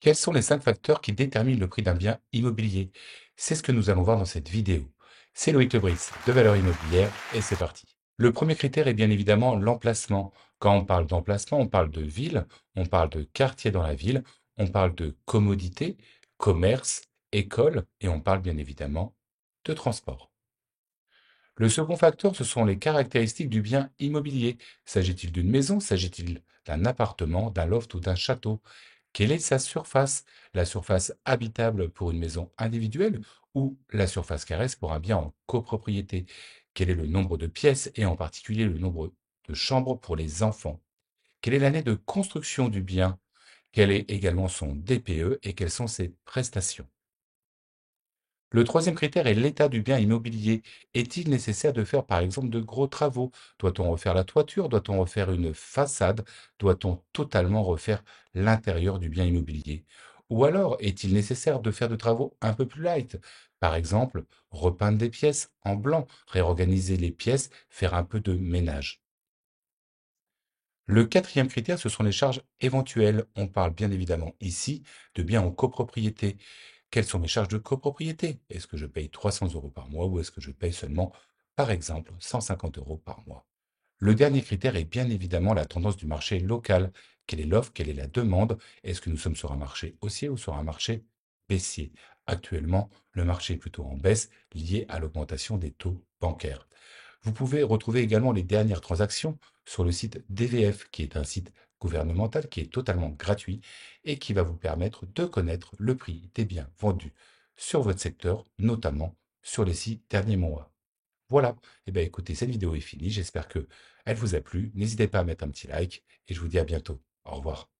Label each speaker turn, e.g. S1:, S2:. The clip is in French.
S1: Quels sont les 5 facteurs qui déterminent le prix d'un bien immobilier? C'est ce que nous allons voir dans cette vidéo. C'est Loïc Lebris de Valeurs Immobilières et c'est parti. Le premier critère est bien évidemment l'emplacement. Quand on parle d'emplacement, on parle de ville, on parle de quartier dans la ville, on parle de commodité, commerce, école et on parle bien évidemment de transport. Le second facteur, ce sont les caractéristiques du bien immobilier. S'agit-il d'une maison? S'agit-il d'un appartement, d'un loft ou d'un château? Quelle est sa surface? La surface habitable pour une maison individuelle ou la surface carrée pour un bien en copropriété? Quel est le nombre de pièces et en particulier le nombre de chambres pour les enfants? Quelle est l'année de construction du bien? Quel est également son DPE et quelles sont ses prestations? Le troisième critère est l'état du bien immobilier. Est-il nécessaire de faire par exemple de gros travaux? Doit-on refaire la toiture? Doit-on refaire une façade? Doit-on totalement refaire l'intérieur du bien immobilier? Ou alors est-il nécessaire de faire de travaux un peu plus light? Par exemple, repeindre des pièces en blanc, réorganiser les pièces, faire un peu de ménage. Le quatrième critère, ce sont les charges éventuelles. On parle bien évidemment ici de biens en copropriété. Quelles sont mes charges de copropriété? Est-ce que je paye 300 euros par mois ou est-ce que je paye seulement, par exemple, 150 euros par mois? Le dernier critère est bien évidemment la tendance du marché local. Quelle est l'offre? Quelle est la demande? Est-ce que nous sommes sur un marché haussier ou sur un marché baissier? Actuellement, le marché est plutôt en baisse lié à l'augmentation des taux bancaires. Vous pouvez retrouver également les dernières transactions sur le site DVF, qui est un site gouvernemental qui est totalement gratuit et qui va vous permettre de connaître le prix des biens vendus sur votre secteur, notamment sur les 6 derniers mois. Voilà, et bien écoutez, cette vidéo est finie, j'espère que elle vous a plu. N'hésitez pas à mettre un petit like et je vous dis à bientôt. Au revoir.